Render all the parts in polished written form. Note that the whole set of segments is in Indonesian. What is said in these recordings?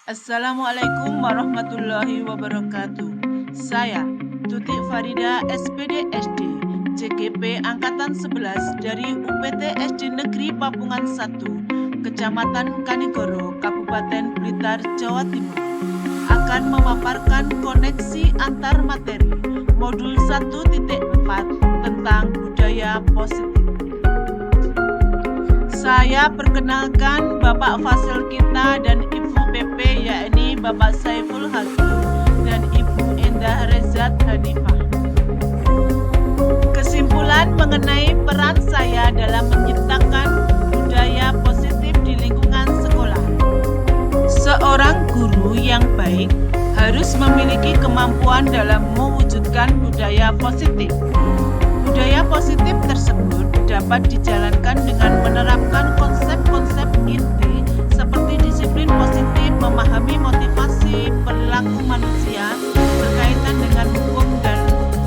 Assalamualaikum warahmatullahi wabarakatuh. Saya Tuti Farida SPD SD, CGP Angkatan 11 dari UPT SD Negeri Papungan 1, Kecamatan Kanigoro, Kabupaten Blitar, Jawa Timur, akan memaparkan koneksi antar materi modul 1.4 tentang budaya positif. Saya perkenalkan Bapak Fasil kita dan Ibu PP, yakni Bapak Saiful Hakim dan Ibu Endah Rezat Hanifah. Kesimpulan mengenai peran saya dalam menciptakan budaya positif di lingkungan sekolah. Seorang guru yang baik harus memiliki kemampuan dalam mewujudkan budaya positif. Budaya positif tersebut dapat dijalankan dengan menerapkan konsep-konsep inti seperti disiplin positif, memahami motivasi perilaku manusia berkaitan dengan hukum dan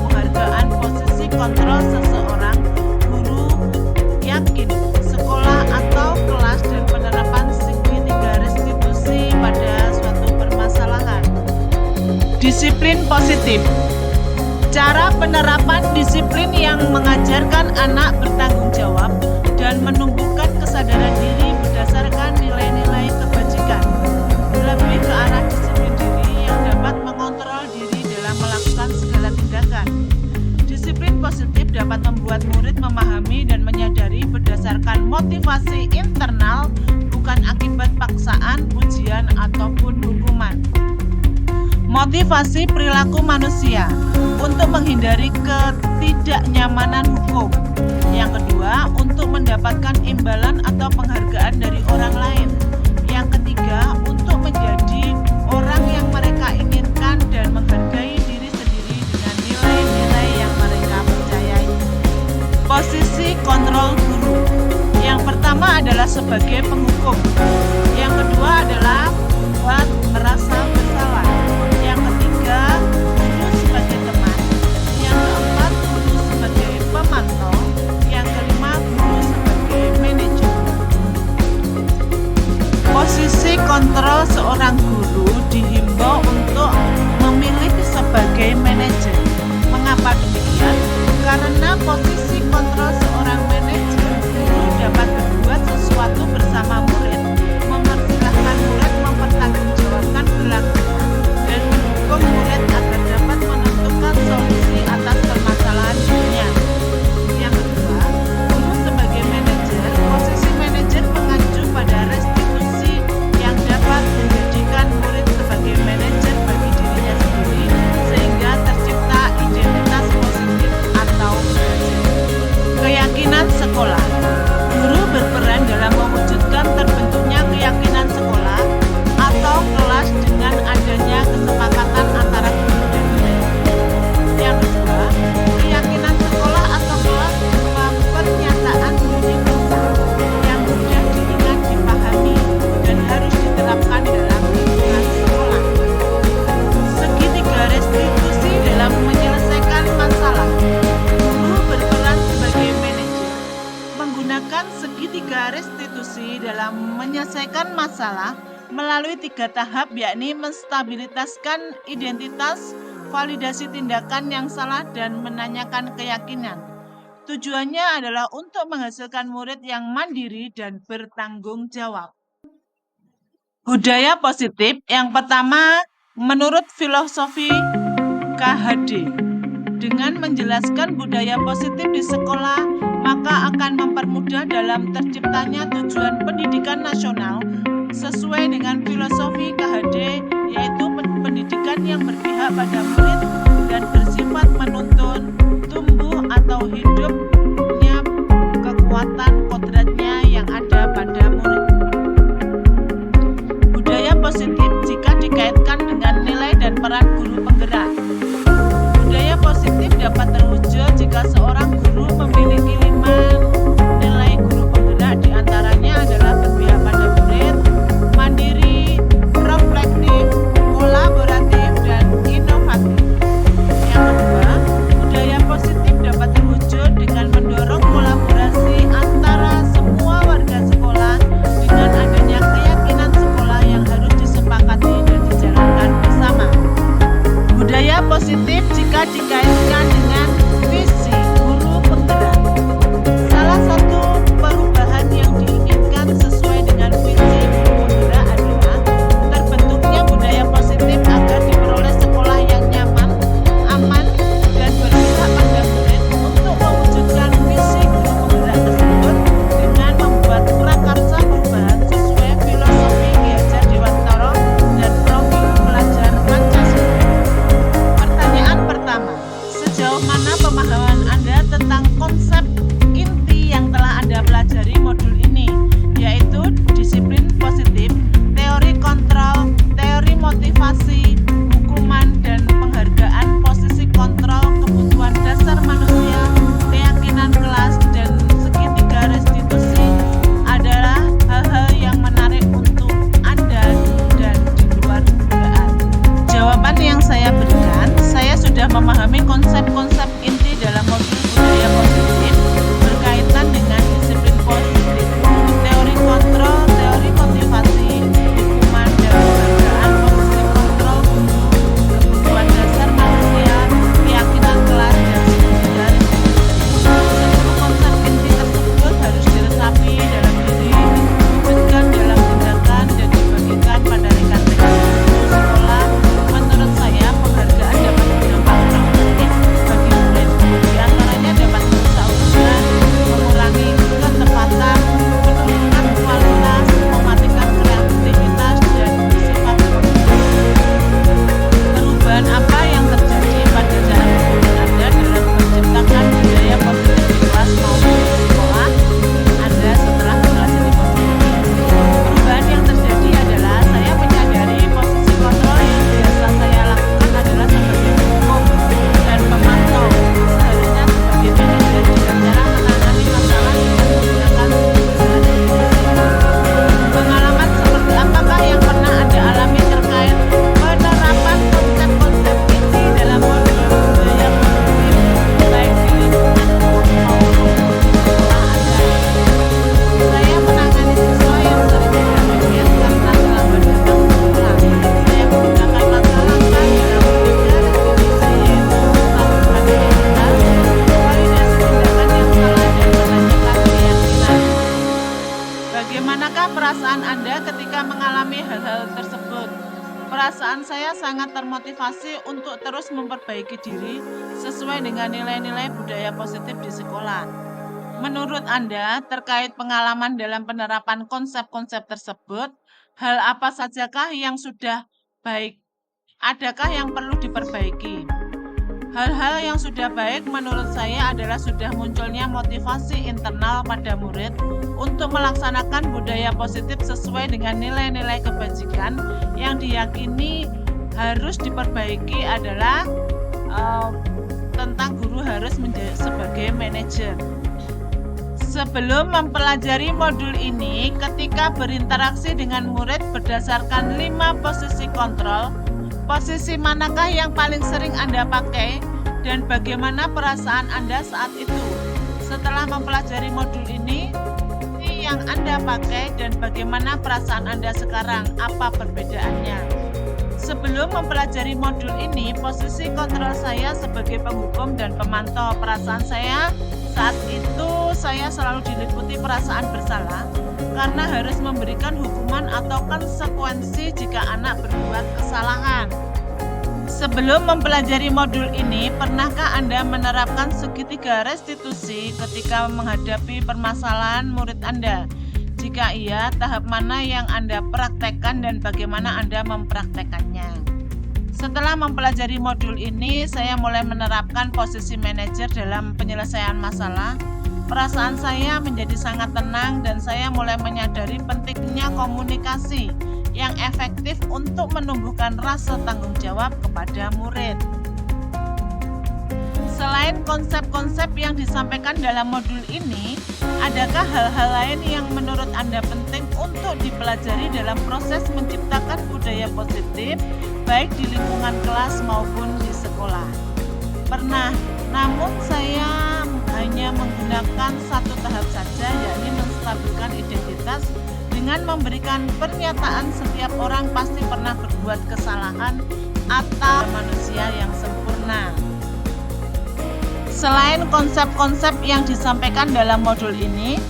penghargaan posisi kontrol seseorang, guru, yakin, sekolah atau kelas, dan penerapan segitiga restitusi pada suatu permasalahan. Disiplin positif. Cara penerapan disiplin yang mengajarkan anak bertanggung jawab dan menumbuhkan kesadaran diri berdasarkan nilai-nilai kebajikan, lebih ke arah disiplin diri yang dapat mengontrol diri dalam melakukan segala tindakan. Disiplin positif dapat membuat murid memahami dan menyadari berdasarkan motivasi internal, bukan akibat paksaan, pujian, ataupun hukuman. Motivasi perilaku manusia untuk menghindari ketidaknyamanan hukum. Yang kedua, untuk mendapatkan imbalan atau penghargaan dari orang lain. Yang ketiga, untuk menjadi orang yang mereka inginkan dan menghargai diri sendiri dengan nilai-nilai yang mereka percayai. Posisi kontrol guru. Yang pertama adalah sebagai penghukum. Yang kedua adalah buat merasa bersalah. Yang ketiga, guru sebagai teman. Yang keempat, guru sebagai pemantau. Yang kelima, guru sebagai manajer. Posisi kontrol seorang guru dihimbau untuk memilih sebagai manajer. Mengapa demikian? Karena posisi kontrol seorang manajer, guru dapat berbuat sesuatu bersama murid, mempersilahkan murid mempertanggungjawabkan perilakunya, dan mendukung murid agar dapat menentukan solusi atas permasalahan dirinya. Yang kedua, guru sebagai manajer. Posisi manajer mengacu pada restitusi yang dapat menjadikan murid sebagai manajer bagi dirinya sendiri, sehingga tercipta identitas positif atau belajar. Keyakinan sekolah. Guru berperan dalam mewujudkan terbentuknya keyakinan sekolah atau kelas dengan adanya kesepakatan antara guru dan murid. Yang kedua, keyakinan sekolah atau kelas berupa pernyataan universal yang mudah diingat, dipahami, dan harus diterapkan dalam lingkungan sekolah. Segitiga restitusi dalam menyelesaikan masalah. Guru berperan sebagai manajer. Menggunakan segitiga restitusi dalam menyelesaikan masalah melalui 3 tahap, yakni menstabilitaskan identitas, validasi tindakan yang salah, dan menanyakan keyakinan. Tujuannya adalah untuk menghasilkan murid yang mandiri dan bertanggung jawab. Budaya positif yang pertama, menurut filosofi KHD, dengan menjelaskan budaya positif di sekolah, maka akan mempermudah dalam terciptanya tujuan pendidikan nasional sesuai dengan filosofi KHD, yaitu pendidikan yang berpihak pada murid dan bersifat menuntun, tumbuh atau hidupnya kekuatan kodratnya yang ada pada murid. Budaya positif jika dikaitkan dengan nilai dan peran guru penggerak. Budaya positif dapat terwujud jika seorang guru memiliki 5 nilai guru penggerak, diantaranya adalah berpihak pada murid, mandiri, reflektif, kolaboratif, dan inovatif. Yang kedua, budaya positif dapat terwujud dengan mendorong kolaborasi antara semua warga sekolah dengan adanya keyakinan sekolah yang harus disepakati hal tersebut. Perasaan saya sangat termotivasi untuk terus memperbaiki diri sesuai dengan nilai-nilai budaya positif di sekolah. Menurut Anda, terkait pengalaman dalam penerapan konsep-konsep tersebut, hal apa sajakah yang sudah baik? Adakah yang perlu diperbaiki? Hal-hal yang sudah baik menurut saya adalah sudah munculnya motivasi internal pada murid untuk melaksanakan budaya positif sesuai dengan nilai-nilai kebajikan yang diyakini harus diperbaiki adalah tentang guru harus menjadi sebagai manajer. Sebelum mempelajari modul ini, ketika berinteraksi dengan murid berdasarkan 5 posisi kontrol, posisi manakah yang paling sering Anda pakai dan bagaimana perasaan Anda saat itu? Setelah mempelajari modul ini, yang Anda pakai dan bagaimana perasaan Anda sekarang? Apa perbedaannya? Sebelum mempelajari modul ini, posisi kontrol saya sebagai penghukum dan pemantau perasaan saya saat itu saya selalu diliputi perasaan bersalah karena harus memberikan hukuman atau konsekuensi jika anak berbuat kesalahan. Sebelum mempelajari modul ini, pernahkah Anda menerapkan segitiga restitusi ketika menghadapi permasalahan murid Anda? Jika iya, tahap mana yang Anda praktekkan dan bagaimana Anda mempraktekannya? Setelah mempelajari modul ini, saya mulai menerapkan posisi manajer dalam penyelesaian masalah. Perasaan saya menjadi sangat tenang dan saya mulai menyadari pentingnya komunikasi yang efektif untuk menumbuhkan rasa tanggung jawab kepada murid. Selain konsep-konsep yang disampaikan dalam modul ini, adakah hal-hal lain yang menurut Anda penting untuk dipelajari dalam proses menciptakan budaya positif, baik di lingkungan kelas maupun di sekolah? Pernah, namun saya hanya menggunakan satu tahap saja, yakni menstabilkan identitas dengan memberikan pernyataan setiap orang pasti pernah berbuat kesalahan atau manusia yang sempurna. Selain konsep-konsep yang disampaikan dalam modul ini,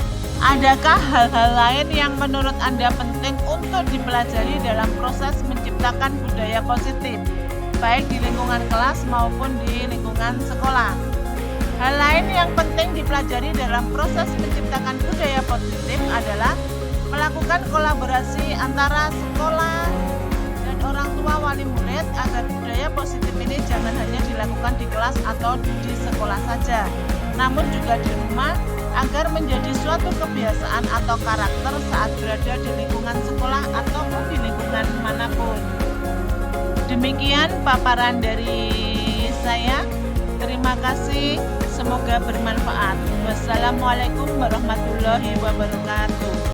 adakah hal-hal lain yang menurut Anda penting untuk dipelajari dalam proses menciptakan budaya positif, baik di lingkungan kelas maupun di lingkungan sekolah? Hal lain yang penting dipelajari dalam proses menciptakan budaya positif adalah melakukan kolaborasi antara sekolah dan orang tua wali murid agar budaya positif ini jangan hanya dilakukan di kelas atau di sekolah saja, namun juga di rumah agar menjadi suatu kebiasaan atau karakter saat berada di lingkungan sekolah ataupun di lingkungan manapun. Demikian paparan dari saya. Terima kasih, semoga bermanfaat. Wassalamualaikum warahmatullahi wabarakatuh.